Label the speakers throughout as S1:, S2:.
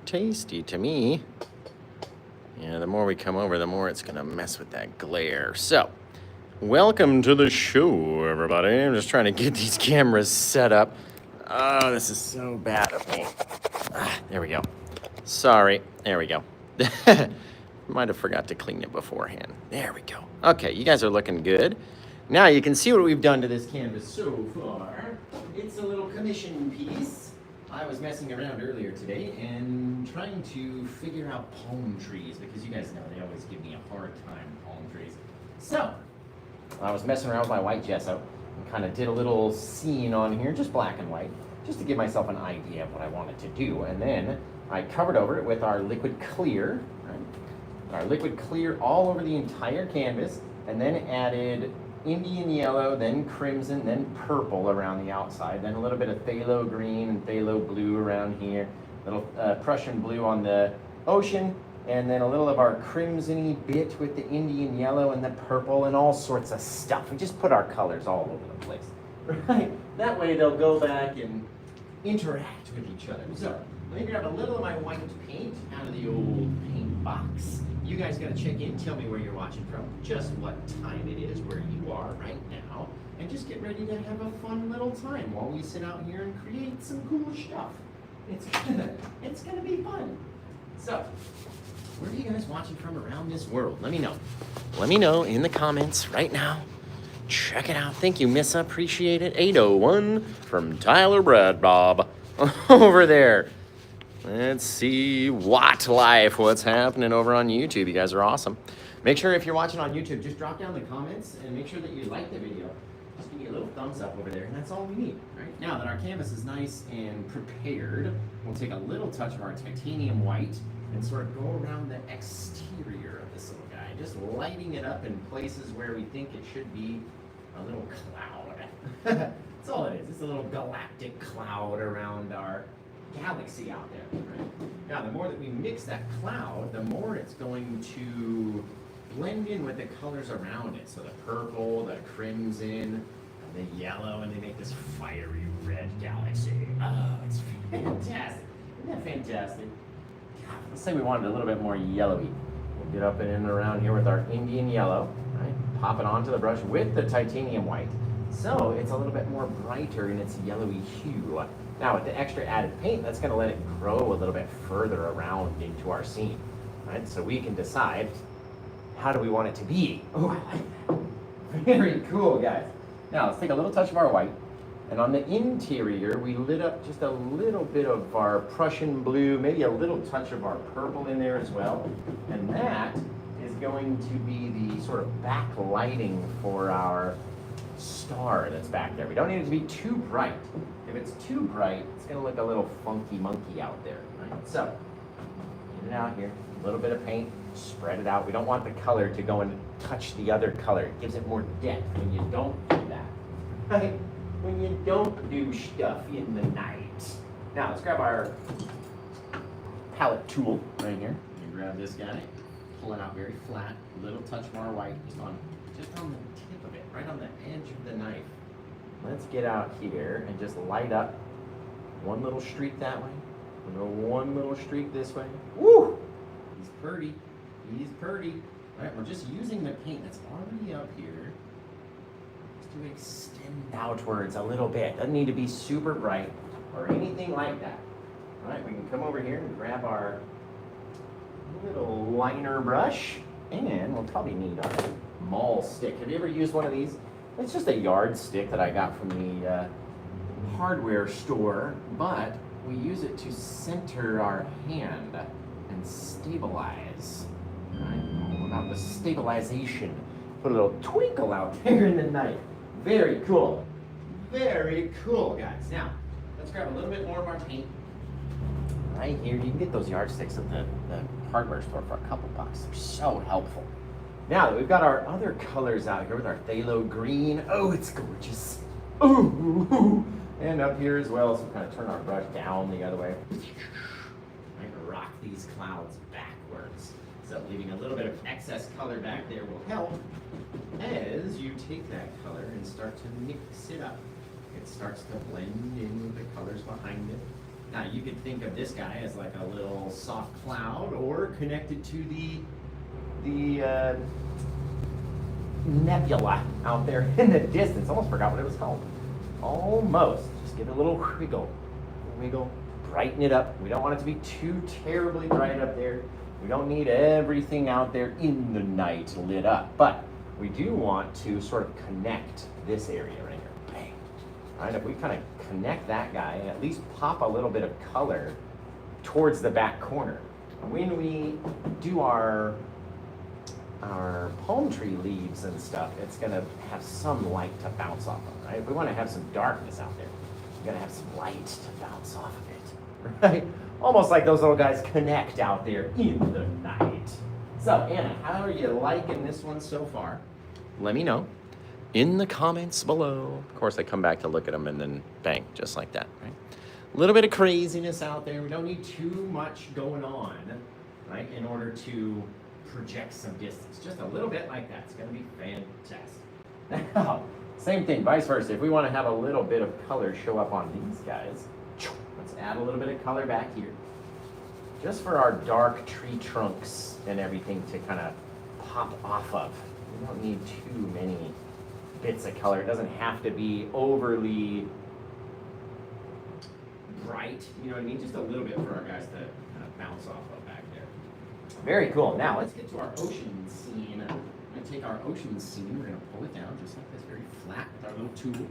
S1: Tasty to me. Yeah, the more we come over, the more it's going to mess with that glare. So, welcome to the show, everybody. I'm just trying to get these cameras set up. Oh, this is so bad of me. There we go. Sorry. There we go. Might have forgot to clean it beforehand. There we go. Okay, you guys are looking good. Now you can see what we've done to this canvas so far. It's a little commission piece. I was messing around earlier today and trying to figure out palm trees because you guys know they always give me a hard time, palm trees. So, I was messing around with my white gesso and kind of did a little scene on here, just black and white, just to give myself an idea of what I wanted to do. And then I covered over it with our liquid clear, right? Our liquid clear all over the entire canvas, and then added Indian yellow, then crimson, then purple around the outside, then a little bit of phthalo green and phthalo blue around here, a little Prussian blue on the ocean, and then a little of our crimson-y bit with the Indian yellow and the purple and all sorts of stuff. We just put our colors all over the place, right? That way they'll go back and interact with each other. So let me grab a little of my white paint out of the old paint box. You guys got to check in, tell me where you're watching from, just what time it is, where you are right now, and just get ready to have a fun little time while we sit out here and create some cool stuff. It's gonna be fun. So, where are you guys watching from around this world? Let me know. Let me know in the comments right now. Check it out. Thank you, Missa. Appreciate it. 801 from Tyler Brad Bob over there. Let's see what's happening over on YouTube. You guys are awesome. Make sure if you're watching on YouTube, just drop down the comments and make sure that you like the video. Just give me a little thumbs up over there, and that's all we need. Right now that our canvas is nice and prepared, we'll take a little touch of our titanium white and sort of go around the exterior of this little guy, just lighting it up in places where we think it should be a little cloud. That's all it is. It's a little galactic cloud around our galaxy out there, right? Now, the more that we mix that cloud, the more it's going to blend in with the colors around it. So the purple, the crimson, the yellow, and they make this fiery red galaxy. Oh, it's fantastic. Isn't that fantastic? God, let's say we wanted a little bit more yellowy. We'll get up and around here with our Indian yellow, right? Pop it onto the brush with the titanium white. So it's a little bit more brighter in its yellowy hue. Now with the extra added paint, that's going to let it grow a little bit further around into our scene, right? So we can decide how do we want it to be. Oh, I like that. Very cool, guys. Now let's take a little touch of our white, and on the interior, we lit up just a little bit of our Prussian blue, maybe a little touch of our purple in there as well, and that is going to be the sort of backlighting for our star that's back there. We don't need it to be too bright. If it's too bright, it's going to look a little funky monkey out there, right? So, get it out here, a little bit of paint, spread it out. We don't want the color to go and touch the other color. It gives it more depth when you don't do that, right? When you don't do stuff in the night. Now, let's grab our palette tool right here. You grab this guy, pull it out very flat, a little touch more white, just on the tip of it, right on the edge of the knife. Let's get out here and just light up one little streak that way, and one little streak this way. Woo! He's pretty. He's pretty. All right, we're just using the paint that's already up here just to extend outwards a little bit. Doesn't need to be super bright or anything like that. All right, we can come over here and grab our little liner brush, and we'll probably need our maul stick. Have you ever used one of these? It's just a yardstick that I got from the hardware store, but we use it to center our hand and stabilize. Right? All about the stabilization. Put a little twinkle out there in the knife. Very cool. Very cool, guys. Now, let's grab a little bit more of our paint. Right here, you can get those yardsticks at the hardware store for a couple bucks. They're so helpful. Now that we've got our other colors out here with our phthalo green, oh, it's gorgeous. Ooh, and up here as well, so we'll kind of turn our brush down the other way. I can rock these clouds backwards. So leaving a little bit of excess color back there will help as you take that color and start to mix it up. It starts to blend in with the colors behind it. Now you could think of this guy as like a little soft cloud or connected to the nebula out there in the distance. Almost forgot what it was called. Almost. Just give it a little wiggle, brighten it up. We don't want it to be too terribly bright up there. We don't need everything out there in the night lit up, but we do want to sort of connect this area right here. Bang. All right, if we kind of connect that guy and at least pop a little bit of color towards the back corner. When we do our palm tree leaves and stuff, it's gonna have some light to bounce off of, right? If we wanna have some darkness out there, we gotta have some light to bounce off of it, right? Almost like those little guys connect out there in the night. So, Anna, how are you liking this one so far? Let me know in the comments below. Of course, I come back to look at them and then bang, just like that, right? A little bit of craziness out there. We don't need too much going on, right, in order to project some distance. Just a little bit like that. It's going to be fantastic. Now, same thing, vice versa. If we want to have a little bit of color show up on these guys, let's add a little bit of color back here. Just for our dark tree trunks and everything to kind of pop off of. We don't need too many bits of color. It doesn't have to be overly bright, you know what I mean? Just a little bit for our guys to kind of bounce off of back there. Very cool. Now let's get to our ocean scene. I'm going to take our ocean scene, we're going to pull it down just like this, very flat with our little tool.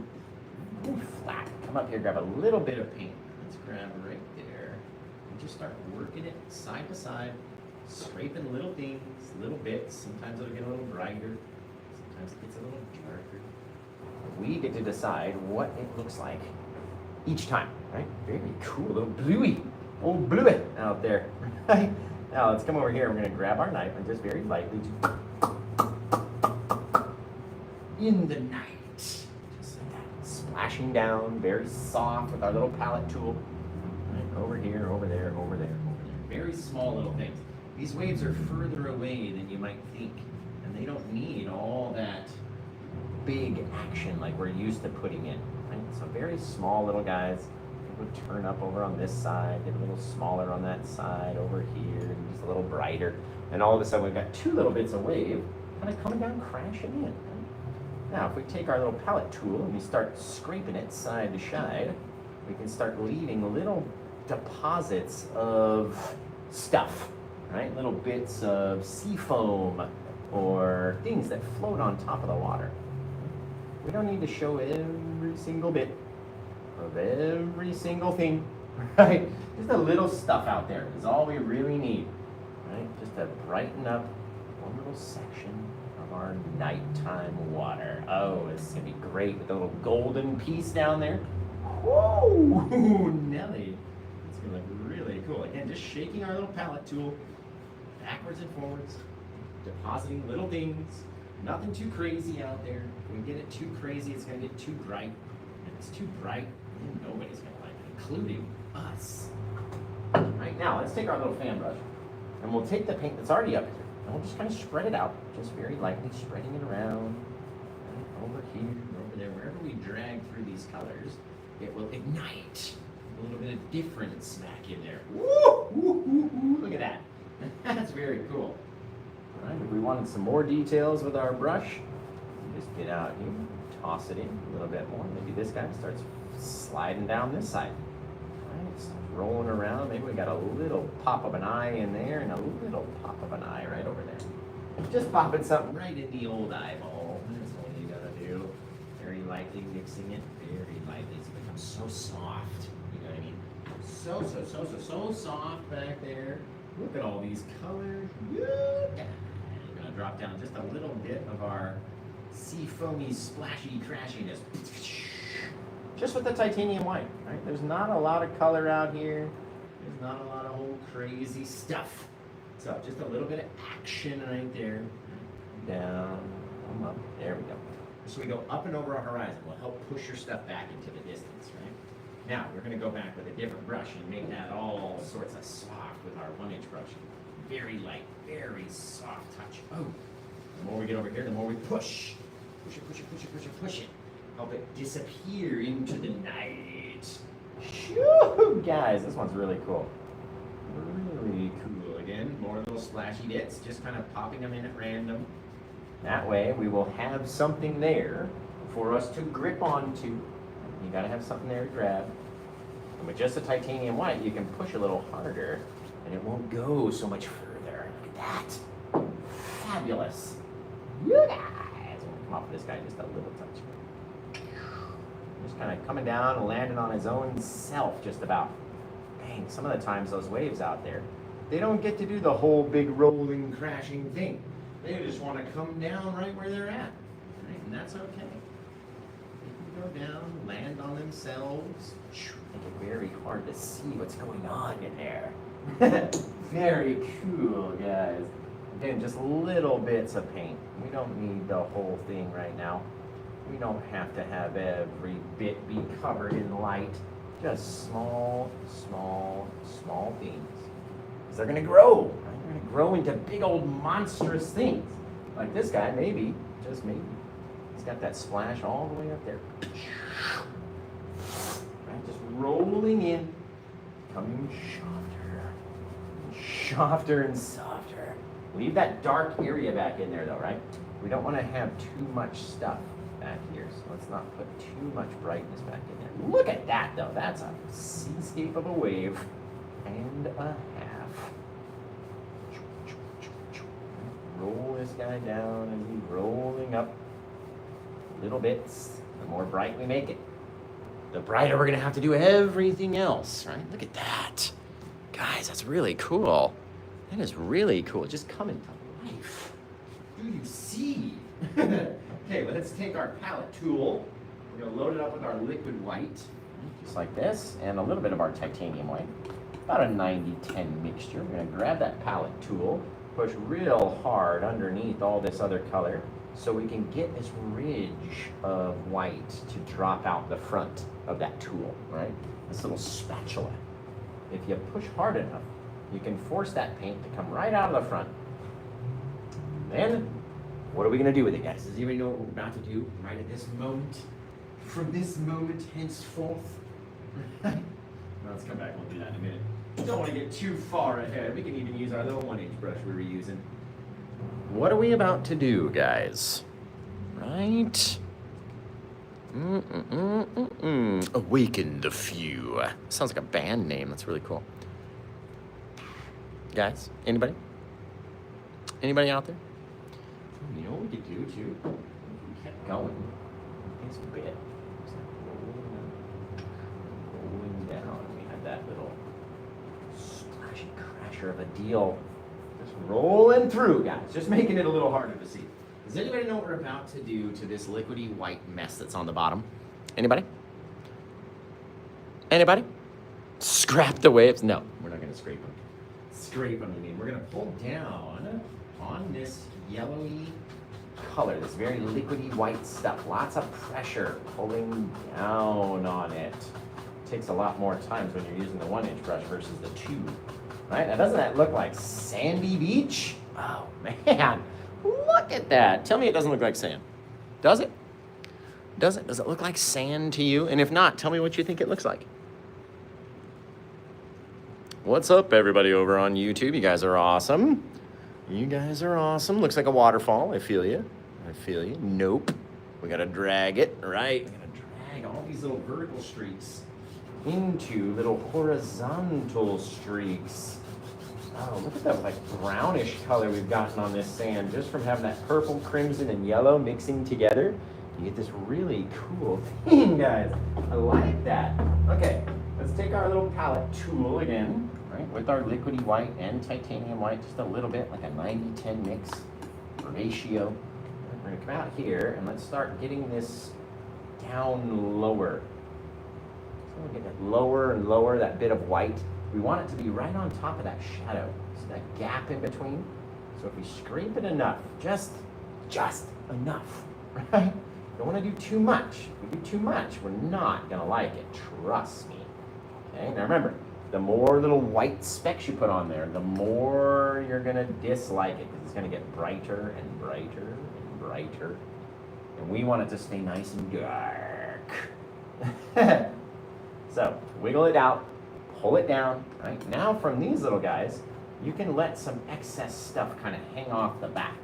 S1: Very flat. Come up here, grab a little bit of paint. Let's grab right there and just start working it side to side, scraping little things, little bits. Sometimes it'll get a little brighter, sometimes it gets a little darker. We get to decide what it looks like each time, right? Very cool, little bluey, old bluey out there, right? Now let's come over here. We're going to grab our knife and just very lightly, in the night, just like that, splashing down, very soft with our little palette tool. Right, over here, over there, over there, over there. Very small little things. These waves are further away than you might think, and they don't need all that big action like we're used to putting in. Right? So very small little guys. It would turn up over on this side, get a little smaller on that side, over here, just a little brighter. And all of a sudden we've got two little bits of wave kind of coming down, crashing in. Right? Now if we take our little palette tool and we start scraping it side to side, we can start leaving little deposits of stuff, right? Little bits of sea foam or things that float on top of the water. We don't need to show every single bit of every single thing, right? Just a little stuff out there is all we really need, right? Just to brighten up one little section of our nighttime water. Oh, this is gonna be great with the little golden piece down there. Whoa, Nelly. It's gonna look really cool. Again, just shaking our little palette tool backwards and forwards, depositing little things. Nothing too crazy out there. If we get it too crazy, it's going to get too bright. If it's too bright, nobody's going to like it, including us. Right now, let's take our little fan brush, and we'll take the paint that's already up here, and we'll just kind of spread it out, just very lightly, spreading it around, right, over here, over there. Wherever we drag through these colors, it will ignite a little bit of difference back in there. Woo! Woo, woo, woo. Look at that. That's very cool. Right, if we wanted some more details with our brush, just get out here, toss it in a little bit more. Maybe this guy starts sliding down this side. Right, starts rolling around. Maybe we got a little pop of an eye in there and a little pop of an eye right over there. Just popping something right in the old eyeball. That's all you gotta do. Very lightly mixing it, very lightly. It's become so soft. You know what I mean? So soft back there. Look at all these colors. Yeah. Drop down just a little bit of our sea foamy splashy crashiness, just with the titanium white, right? There's not a lot of color out here. There's not a lot of old crazy stuff. So just a little bit of action right there. Down, come up, there we go. So we go up and over our horizon. We'll help push your stuff back into the distance, right? Now we're gonna go back with a different brush and make that all sorts of soft with our 1-inch brush. Very light, very soft touch. Oh, the more we get over here, the more we push. Push it, push it, push it, push it, push it. Help it disappear into the night. Shoo, guys, this one's really cool. Really cool. Again, more little splashy bits, just kind of popping them in at random. That way, we will have something there for us to grip onto. You gotta have something there to grab. And with just the titanium white, you can push a little harder, and it won't go so much further. Look at that. Fabulous. You guys. I'm gonna come off this guy just a little touch. Just kind of coming down and landing on his own self, just about. Dang, some of the times those waves out there, they don't get to do the whole big rolling, crashing thing. They just want to come down right where they're at. Right? And that's okay. They can go down, land on themselves. Make it very hard to see what's going on in there. Very cool, guys. Again, just little bits of paint. We don't need the whole thing right now. We don't have to have every bit be covered in light. Just small, small, small things. Because they're going to grow. Right? They're going to grow into big old monstrous things. Like this guy, maybe, just maybe. He's got that splash all the way up there. Right? Just rolling in, becoming softer and softer. Leave that dark area back in there though, right? We don't want to have too much stuff back here, so let's not put too much brightness back in there. Look at that though, that's a seascape of a wave and a half. Roll this guy down and be rolling up little bits. The more bright we make it, the brighter we're gonna have to do everything else, right? Look at that. Guys, that's really cool. That is really cool. Just coming to life. Do you see? Okay, let's take our palette tool. We're gonna load it up with our liquid white, just like this, and a little bit of our titanium white. About a 90-10 mixture. We're gonna grab that palette tool, push real hard underneath all this other color, so we can get this ridge of white to drop out the front of that tool, right? This little spatula. If you push hard enough, you can force that paint to come right out of the front. Then, what are we going to do with it, guys? Does anybody know what we're about to do right at this moment? From this moment henceforth? Let's come back. We'll do that in a minute. Don't want to get too far ahead. We can even use our little 1-inch brush we were using. What are we about to do, guys? Right? Awaken the few. Sounds like a band name. That's really cool. Guys, anybody? Anybody out there? You know what we could do too? We kept going. This bit. Rolling down. We had that little splashy crasher of a deal. Just rolling through, guys. Just making it a little harder to see. Does anybody know what we're about to do to this liquidy white mess that's on the bottom? Anybody? Anybody? Scrap the waves? No, we're not going to scrape them. Scrape them, I mean. We're going to pull down on this yellowy color, this very liquidy white stuff. Lots of pressure pulling down on it. Takes a lot more times when you're using the 1-inch brush versus the 2. Right? Now, doesn't that look like sandy beach? Oh, man. Look at that. Tell me it doesn't look like sand. Does it? Does it? Does it look like sand to you? And if not, tell me what you think it looks like. What's up, everybody over on YouTube? You guys are awesome. You guys are awesome. Looks like a waterfall. I feel you. I feel you. Nope. We gotta drag it, right? We gotta drag all these little vertical streaks into little horizontal streaks. Oh, look at that like brownish color we've gotten on this sand just from having that purple, crimson, and yellow mixing together. You get this really cool thing, guys. I like that. Okay, let's take our little palette tool again, right, with our liquidy white and titanium white, just a little bit, like a 90-10 mix ratio. We're gonna come out here and let's start getting this down lower. So we're getting it lower and lower, that bit of white. We want it to be right on top of that shadow. See that gap in between? So if we scrape it enough, just enough, right? Don't want to do too much. If we do too much, we're not gonna like it, trust me. Okay, now remember, the more little white specks you put on there, the more you're gonna dislike it, because it's gonna get brighter and brighter and brighter. And we want it to stay nice and dark. So wiggle it out, pull it down, right? Now from these little guys, you can let some excess stuff kind of hang off the back,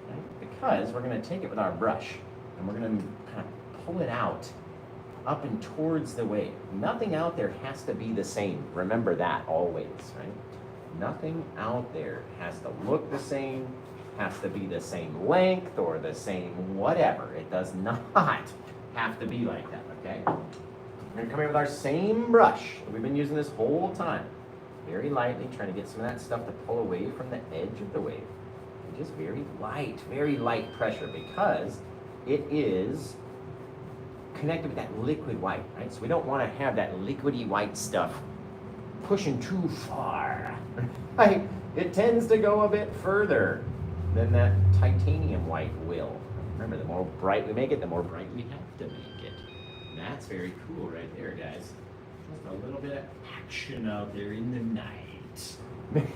S1: right? Because we're gonna take it with our brush and we're gonna kind of pull it out up and towards the wave. Nothing out there has to be the same. Remember that always, right? Nothing out there has to look the same, has to be the same length or the same whatever. It does not have to be like that, okay? We're gonna come in with our same brush that we've been using this whole time. Very lightly, trying to get some of that stuff to pull away from the edge of the wave. And just very light pressure, because it is connected with that liquid white, right? So we don't want to have that liquidy white stuff pushing too far, right? It tends to go a bit further than that titanium white will. Remember, the more bright we make it, the more bright we have to make it. And that's very cool right there, guys. Just a little bit of action out there in the night.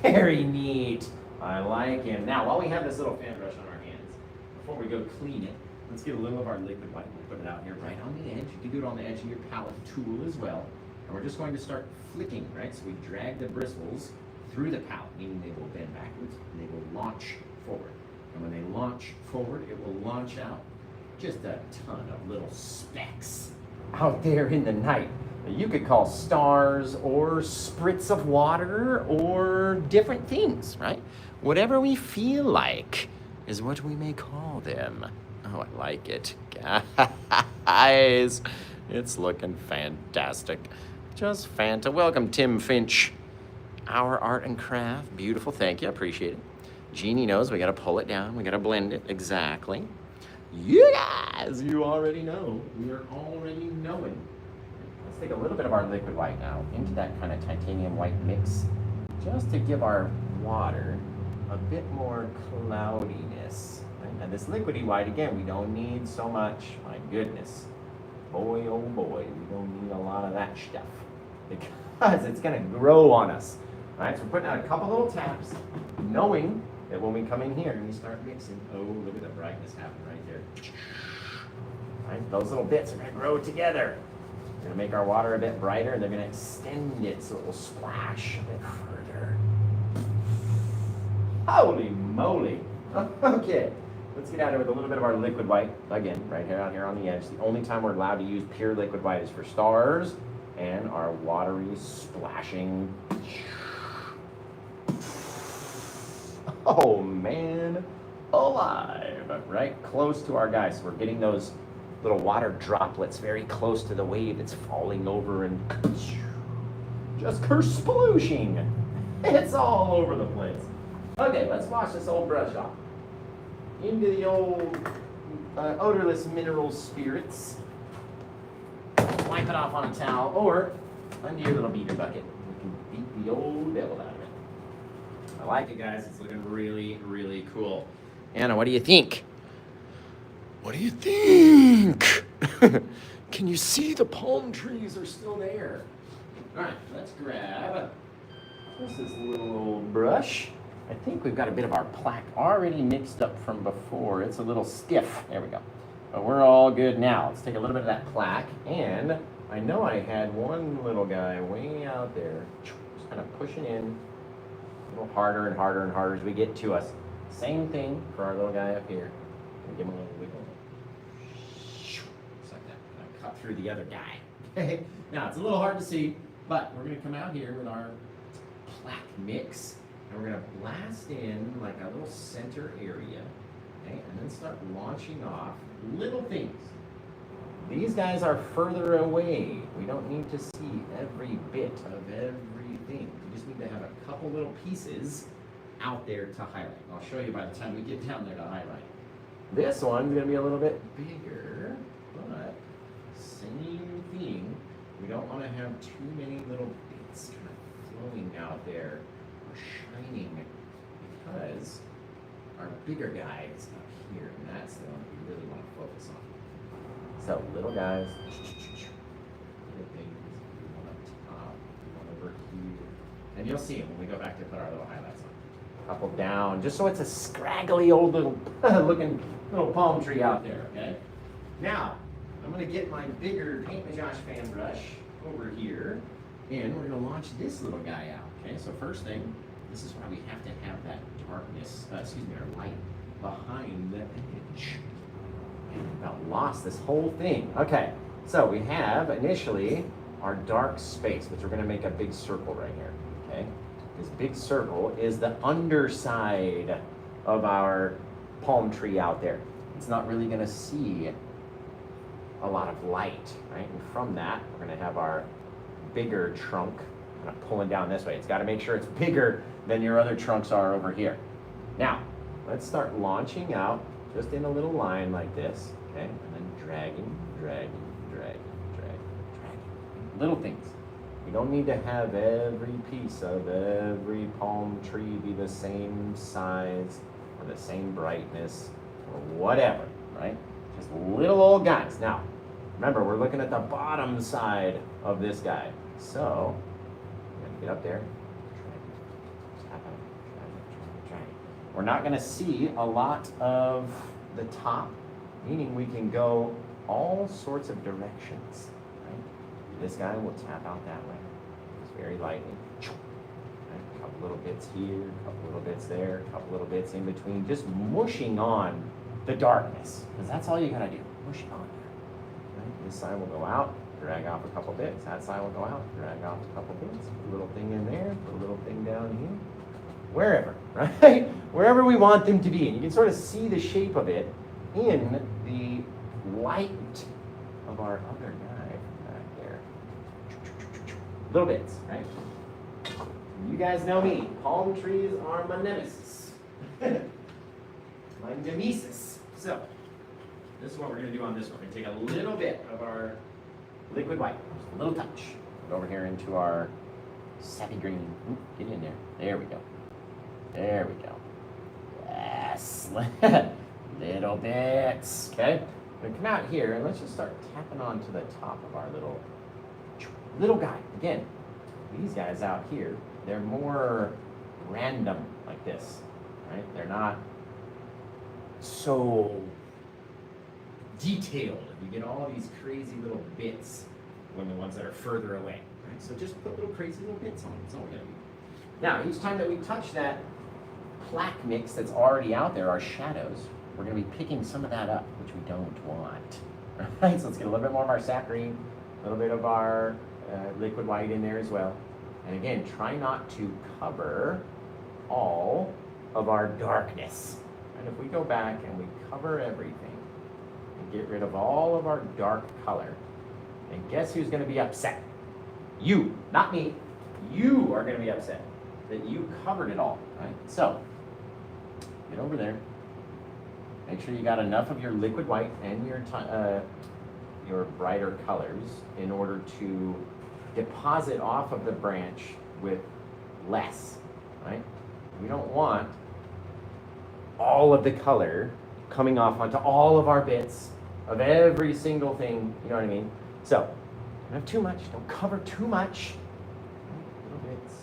S1: Very neat. I like him. Now, while we have this little fan brush on our hands, before we go clean it, let's get a little of our liquid white. We'll put it out here right on the edge. You can do it on the edge of your palette tool as well. And we're just going to start flicking, right? So we drag the bristles through the palette, meaning they will bend backwards and they will launch forward. And when they launch forward, it will launch out just a ton of little specks out there in the night that you could call stars or spritz of water or different things, right? Whatever we feel like is what we may call them. Oh, I like it. Guys, it's looking fantastic. Just fanta. Welcome, Tim Finch. Our art and craft. Beautiful. Thank you. I appreciate it. Jeannie knows we got to pull it down. We got to blend it. Exactly. You guys, you already know. We are already knowing. Let's take a little bit of our liquid white now into that kind of titanium white mix, just to give our water a bit more cloudiness. Right? And this liquidy white, again, we don't need so much. My goodness. Boy, oh boy, we don't need a lot of that stuff, because it's going to grow on us. All right, so we're putting out a couple little taps, knowing that when we come in here and we start mixing, oh, look at the brightness happen right there. All right, those little bits are going to grow together. We're going to make our water a bit brighter, and they're going to extend it so it will splash a bit further. Holy moly. Okay, let's get out here with a little bit of our liquid white. Again, right here out here on the edge. The only time we're allowed to use pure liquid white is for stars and our watery splashing. Oh man, alive, right? Close to our guys. So we're getting those little water droplets very close to the wave that's falling over and just kersplooshing. It's all over the place. Okay, let's wash this old brush off. Into the old odorless mineral spirits. Wipe it off on a towel, or under your little beater bucket. We can beat the old devil out of it. I like it, guys. It's looking really, really cool. Anna, what do you think? What do you think? Can you see the palm trees are still there? All right, let's grab just this little old brush. I think we've got a bit of our plaque already mixed up from before. It's a little stiff. There we go. But we're all good now. Let's take a little bit of that plaque. And I know I had one little guy way out there, just kind of pushing in a little harder and harder and harder as we get to us. Same thing for our little guy up here. Give him a little wiggle. Just like that. And I cut through the other guy. Okay. Now, it's a little hard to see, but we're going to come out here with our plaque mix. And we're going to blast in like a little center area, okay, and then start launching off little things. These guys are further away. We don't need to see every bit of everything. We just need to have a couple little pieces out there to highlight. I'll show you by the time we get down there to highlight. This one's going to be a little bit bigger, but same thing. We don't want to have too many little bits kind of flowing out there. Shining, because our bigger guy is up here, and that's the one we really want to focus on. So little guys, little things, one up top, one over here, and you'll see them when we go back to put our little highlights on. Couple down, just so it's a scraggly old little looking little palm tree out there. Okay. Now I'm going to get my bigger Paint Majosh fan brush over here, and we're going to launch this little guy out. Okay, so first thing, this is why we have to have that darkness, our light behind the edge. I about lost this whole thing. Okay, so we have initially our dark space, which we're going to make a big circle right here. Okay, this big circle is the underside of our palm tree out there. It's not really going to see a lot of light, right? And from that, we're going to have our bigger trunk kind of pulling down this way. It's got to make sure it's bigger than your other trunks are over here. Now, let's start launching out just in a little line like this, okay? And then dragging. Little things. We don't need to have every piece of every palm tree be the same size or the same brightness or whatever, right? Just little old guys. Now, remember, we're looking at the bottom side of this guy. So, we're gonna get up there, drag it. We're not gonna see a lot of the top, meaning we can go all sorts of directions, right? This guy will tap out that way, just very lightly. Right? A couple little bits here, a couple little bits there, a couple little bits in between, just mushing on the darkness, because that's all you gotta do, mush it on there. Right? This side will go out, drag off a couple bits. That side will go out, drag off a couple bits. Put a little thing in there, put a little thing down here. Wherever, right? Wherever we want them to be. And you can sort of see the shape of it in the light of our other guy back there. Little bits, right? You guys know me. Palm trees are my nemesis. My nemesis. So, this is what we're going to do on this one. We're going to take a little bit of our liquid white, just a little touch. Put over here into our sappy green. Ooh, get in there. There we go. There we go. Yes. Little bits. Okay. We're going to come out here and let's just start tapping onto the top of our little guy. Again, these guys out here, they're more random like this, right? They're not so detailed. You get all these crazy little bits when the ones that are further away, right? So just put little crazy little bits on. That's all we're gonna do. Now, each time that we touch that plaque mix that's already out there, our shadows, we're gonna be picking some of that up, which we don't want, right? So let's get a little bit more of our sap green, a little bit of our liquid white in there as well. And again, try not to cover all of our darkness. And if we go back and we cover everything and get rid of all of our dark color, and guess who's going to be upset? You, not me. You are going to be upset that you covered it all, right? So, get over there. Make sure you got enough of your liquid white and your brighter colors in order to deposit off of the branch with less, right? We don't want all of the color coming off onto all of our bits of every single thing, you know what I mean? So, don't have too much, don't cover too much. Little bits.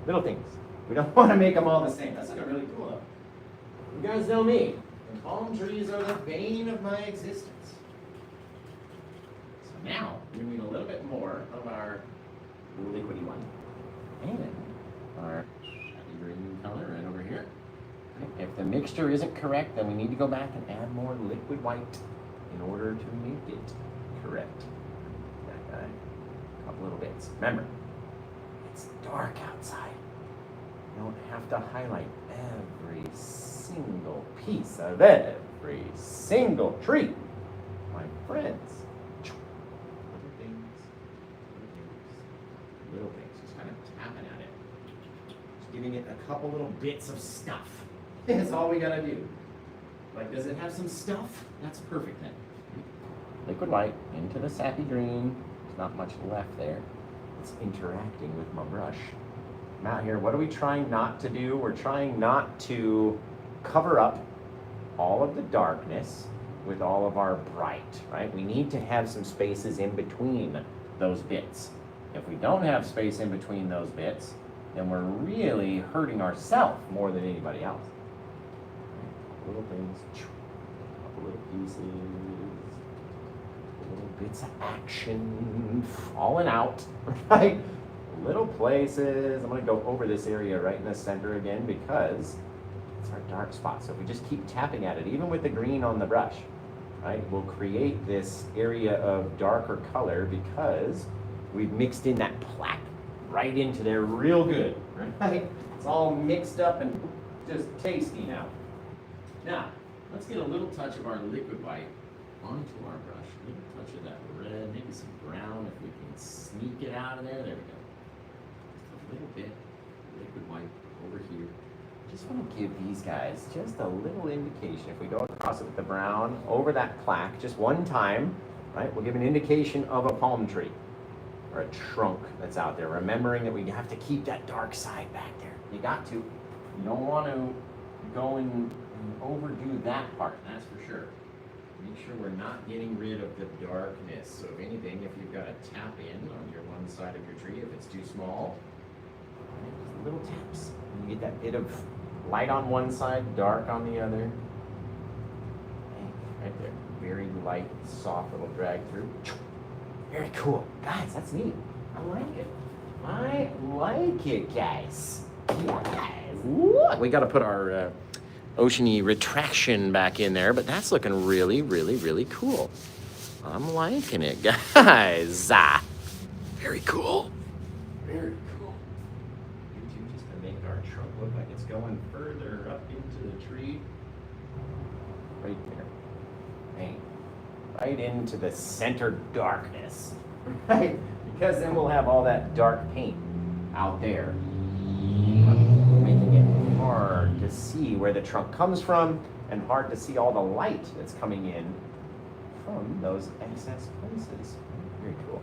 S1: Little things. We don't want to make them all the same. That's looking really cool though. You guys know me. And palm trees are the bane of my existence. So now, we need a little bit more of our liquidy one. And our green color right over here. Okay. If the mixture isn't correct, then we need to go back and add more liquid white in order to make it correct. That guy. A couple little bits. Remember, it's dark outside. You don't have to highlight every single piece of every single tree. My friends. Little things. Just kind of tapping at it. Just giving it a couple little bits of stuff. That's all we gotta do. Like, does it have some stuff? That's perfect then. Liquid white into the sappy green. There's not much left there. It's interacting with my brush. I'm out here. What are we trying not to do? We're trying not to cover up all of the darkness with all of our bright, right? We need to have some spaces in between those bits. If we don't have space in between those bits, then we're really hurting ourselves more than anybody else. Little things, couple little pieces, little bits of action falling out, right? Little places. I'm going to go over this area right in the center again because it's our dark spot. So if we just keep tapping at it, even with the green on the brush, right, we'll create this area of darker color because we've mixed in that plaque right into there real good, right? It's all mixed up and just tasty now. Now, let's get a little touch of our liquid white onto our brush. A little touch of that red, maybe some brown if we can sneak it out of there. There we go. Just a little bit liquid white over here. Just want to give these guys just a little indication. If we go across it with the brown over that plaque just one time, right, we'll give an indication of a palm tree or a trunk that's out there, remembering that we have to keep that dark side back there. You got to. You don't want to go and overdo that part, that's for sure. Make sure we're not getting rid of the darkness. So if anything, if you've got a tap in on your one side of your tree, if it's too small, just little taps. And you get that bit of light on one side, dark on the other. Right there. Very light, soft little drag through. Very cool. Guys, that's neat. I like it. I like it, guys. Yes. Look, we got to put our oceany retraction back in there, but that's looking really, really, really cool. I'm liking it, guys. Very cool. Very cool. Just to make our trunk look like it's going further up into the tree. Right there. Bang. Right into the center darkness. Right? Because then we'll have all that dark paint out there, making it hard to see where the trunk comes from and hard to see all the light that's coming in from those excess places. Very cool.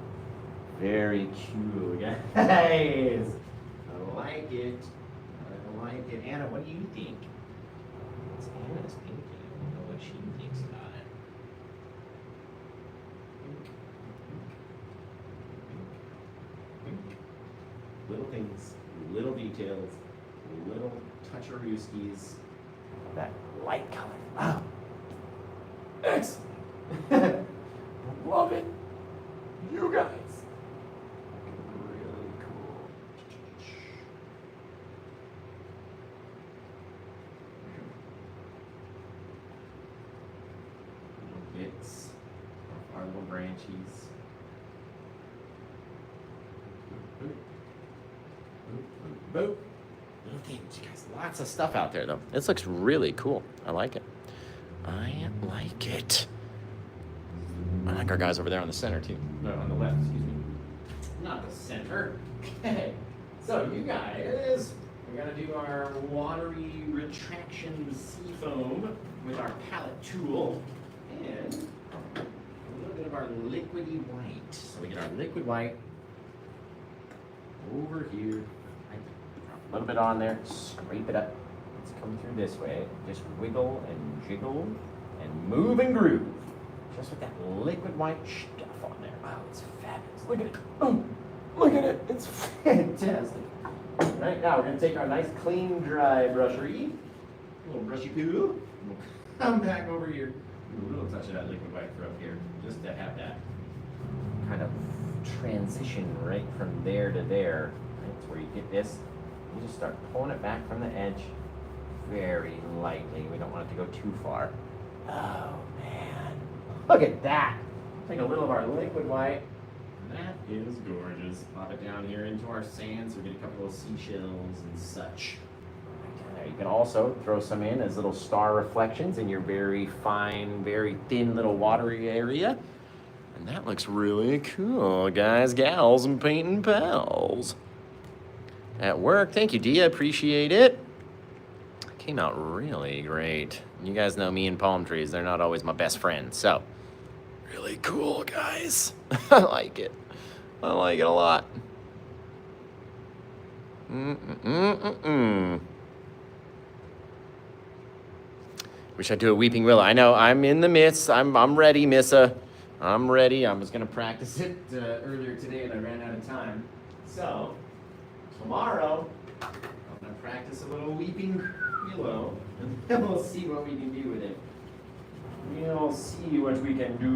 S1: Very cute, guys. I like it. I like it. Anna, what do you think? It's Anna's painting. I don't know what she thinks about it. Little things, little details, little touch-a-rooskies. That light color. Wow. Excellent. Love it. You guys. Really cool. Little bits of our little branchies. Boop. Little things, you guys. Lots of stuff out there, though. This looks really cool. I like it. I like it. I like our guys over there on the center, too. No, on the left, excuse me. Not the center. Okay. So, you guys, we're going to do our watery retraction sea foam with our palette tool and a little bit of our liquidy white. So, we get our liquid white over here. A little bit on there, scrape it up. Let's come through this way. Just wiggle and jiggle and move and groove. Just with that liquid white stuff on there. Wow, it's fabulous. Look at it. Oh, look at it. It's fantastic. All right, now we're going to take our nice clean dry brushery. A little brushy poo. We'll come back over here. Do a little touch of that liquid white for up here. Just to have that kind of transition right from there to there. Right, to where you get this. You just start pulling it back from the edge very lightly. We don't want it to go too far. Oh, man. Look at that. Take a little of our liquid white. That is gorgeous. Pop it down here into our sand so we get a couple of seashells and such. Right down there. You can also throw some in as little star reflections in your very fine, very thin little watery area. And that looks really cool, guys, gals, and painting pals. At work. Thank you, Dia. Appreciate it. Came out really great. You guys know me and palm trees. They're not always my best friends. So, really cool, guys. I like it. I like it a lot. Wish I'd do a weeping willow. I know. I'm in the midst. I'm ready, Missa. I'm ready. I was going to practice it earlier today and I ran out of time. So, tomorrow, I'm going to practice a little weeping willow, and then we'll see what we can do with it. We'll see what we can do.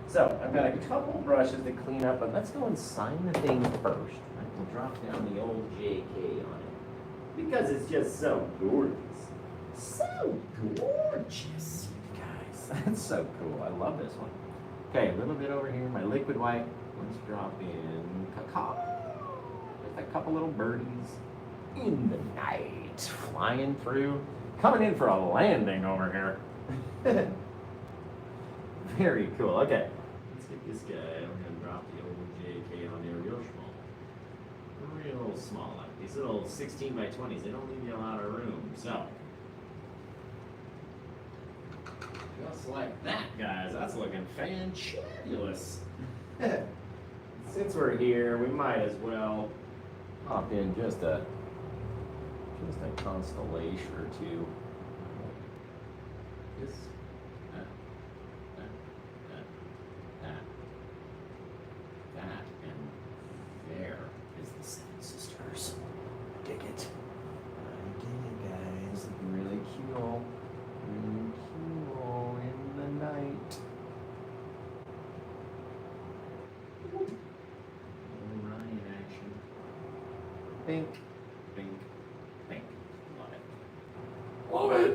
S1: So I've got a couple brushes to clean up, but let's go and sign the thing first. Right? We'll drop down the old JK on it because it's just so gorgeous. So gorgeous, you guys. That's so cool. I love this one. Okay, a little bit over here, my liquid white. Let's drop in cacao. Just a couple little birdies in the night, flying through, coming in for a landing over here. Very cool. Okay, let's get this guy. I'm gonna drop the old JK on there real small. Like these little 16 by 20s, they don't leave you a lot of room. So, just like that, guys. That's looking fantabulous. Since we're here, we might as well pop in just a constellation or two. This, that, and there is the Seven Sisters. I dig it. I dig it, guys. Really cool. Really cool in the night. Ryan action. Think, think, think. Love it.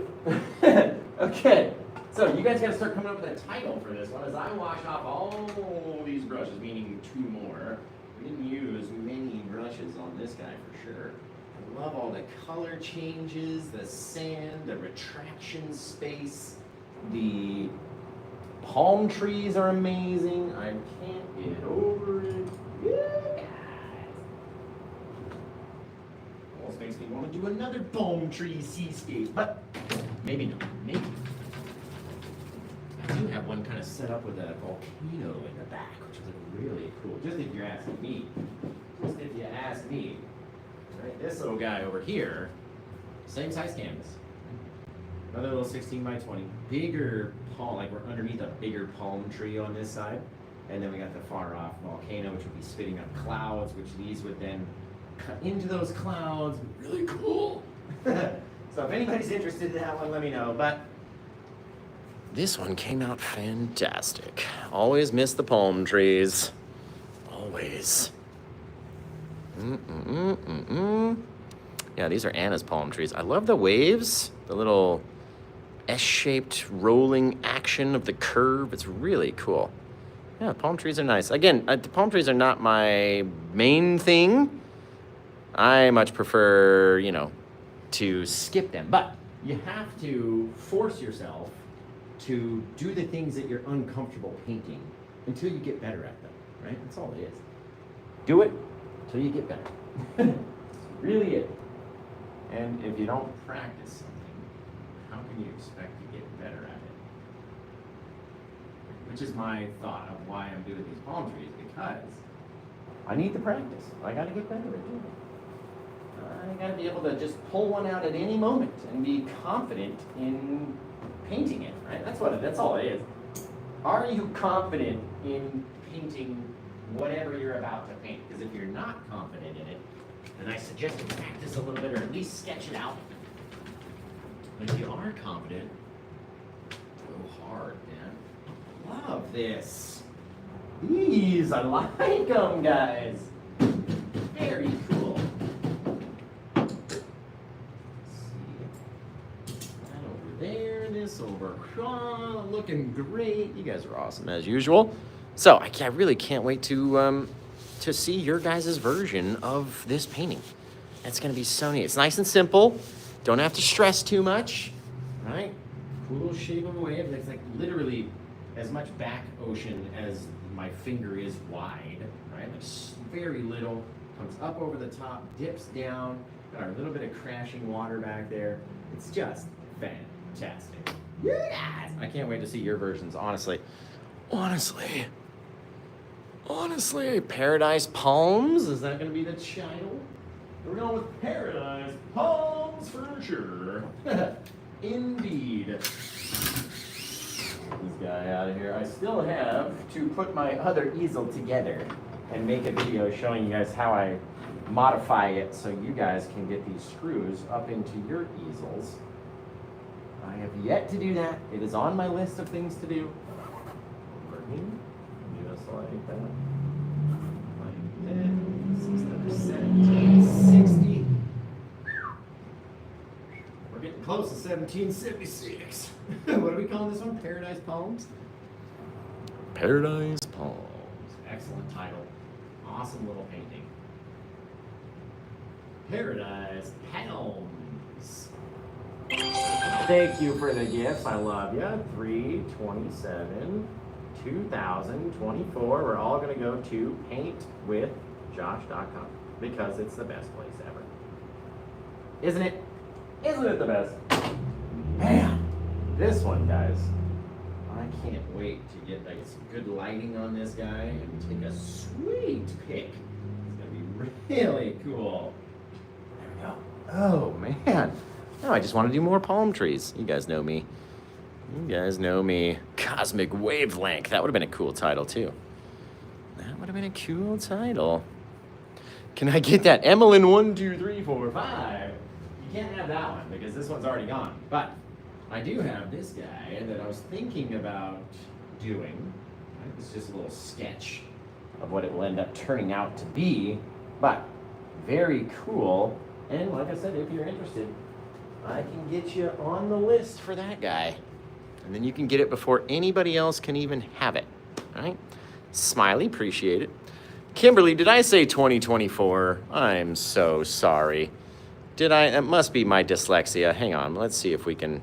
S1: Okay, so you guys gotta start coming up with a title for this one as I wash off all these brushes, meaning 2 more. We didn't use many brushes on this guy for sure. I love all the color changes, the sand, the retraction space, the palm trees are amazing. I can't get over it. Yeah. Almost makes me want to do another palm tree seascape, but maybe not. Maybe. I do have one kind of set up with a volcano in the back, which is really cool. Just if you're asking me. Just if you ask me. Right, this little guy over here, same size canvas. Another little 16 by 20. Bigger palm, like we're underneath a bigger palm tree on this side. And then we got the far off volcano, which would be spitting up clouds, which these would then cut into those clouds. Really cool. So if anybody's interested in that one, let me know. But this one came out fantastic. Always miss the palm trees. Always. Yeah, these are Anna's palm trees. I love the waves, the little S-shaped rolling action of the curve. It's really cool. Yeah, palm trees are nice. Again, the palm trees are not my main thing. I much prefer, to skip them. But you have to force yourself to do the things that you're uncomfortable painting until you get better at them, right? That's all it is. Do it until you get better. That's really it. And if you don't practice something, how can you expect to get better at it? Which is my thought of why I'm doing these palm trees, because I need to practice. I gotta get better at doing it. I gotta be able to just pull one out at any moment and be confident in painting it, right? That's all it is. Are you confident in painting whatever you're about to paint? Because if you're not confident in it, then I suggest you practice a little bit or at least sketch it out. But if you are confident, go hard, man. Love this. These, I like them, guys. Very cool. This over, looking great. You guys are awesome as usual. So I really can't wait to see your guys' version of this painting. It's gonna be so neat. It's nice and simple. Don't have to stress too much. Right? Cool shape of a wave. It's like literally as much back ocean as my finger is wide. Right? Like very little. Comes up over the top, dips down. Got a little bit of crashing water back there. It's just fantastic. Yes! I can't wait to see your versions, honestly. Honestly, Paradise Palms? Is that going to be the title? We're going with Paradise Palms for sure. Indeed. This guy out of here. I still have to put my other easel together and make a video showing you guys how I modify it so you guys can get these screws up into your easels. I have yet to do that. It is on my list of things to do. Over here. like that. Like that. This is number 1760. We're getting close to 1776. What are we calling this one? Paradise Palms? Paradise Palms. Excellent title. Awesome little painting. Paradise Palms. Thank you for the gifts. I love you. 327, 2024. We're all going to go to paintwithjosh.com because it's the best place ever. Isn't it? Isn't it the best? Man, this one, guys. I can't wait to get like some good lighting on this guy and take a sweet pic. It's going to be really cool. There we go. Oh, man. No, I just want to do more palm trees. You guys know me. You guys know me. Cosmic Wavelength. That would have been a cool title, too. That would have been a cool title. Can I get that? Emmeline 1, 2, 3, 4, 5. You can't have that one because this one's already gone. But I do have this guy that I was thinking about doing. It's just a little sketch of what it will end up turning out to be. But very cool. And like I said, if you're interested, I can get you on the list for that guy. And then you can get it before anybody else can even have it. All right? Smiley, appreciate it. Kimberly, did I say 2024? I'm so sorry. Did I? That must be my dyslexia. Hang on. Let's see if we can.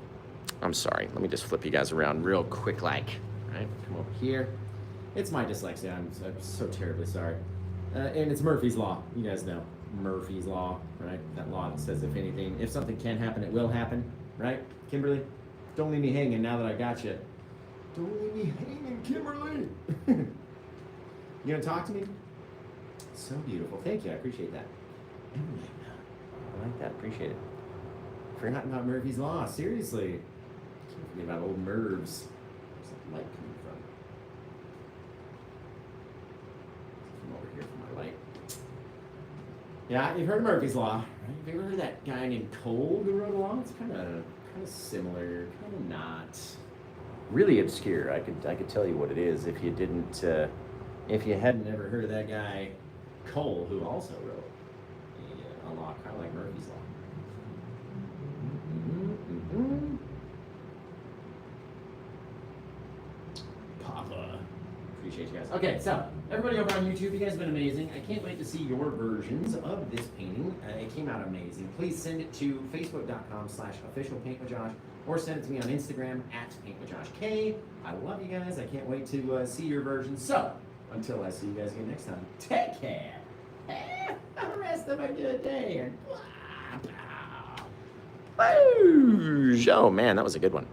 S1: I'm sorry. Let me just flip you guys around real quick like. All right? Come over here. It's my dyslexia. I'm so terribly sorry. And it's Murphy's Law. You guys know. Murphy's Law, right? That law that says if something can happen, it will happen, right? Kimberly, don't leave me hanging now that I got you. Don't leave me hanging, Kimberly. You gonna talk to me? So beautiful. Thank you. I appreciate that. I like that. Appreciate it. Forgot about Murphy's Law. Seriously. Can't forget about old Mervs. Where's that light coming from? Come over here for my light. Yeah, you've heard of Murphy's Law, right? Have you ever heard of that guy named Cole who wrote a law? It's kind of similar, kind of not. Really obscure. I could tell you what it is if you didn't, if you hadn't ever heard of that guy Cole who also wrote a law kind of like Murphy's Law. Papa. Appreciate you guys. Okay, so everybody over on YouTube, you guys have been amazing. I can't wait to see your versions of this painting. It came out amazing. Please send it to facebook.com/officialpaintwithjosh or send it to me on Instagram @paintwithjoshk. I love you guys. I can't wait to see your versions. So until I see you guys again next time, take care. Have the rest of a good day. Oh man, that was a good one.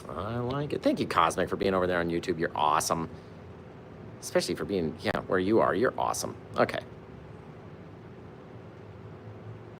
S1: I like it. Thank you, Cosmic, for being over there on YouTube. You're awesome. Especially for being, where you are. You're awesome. Okay.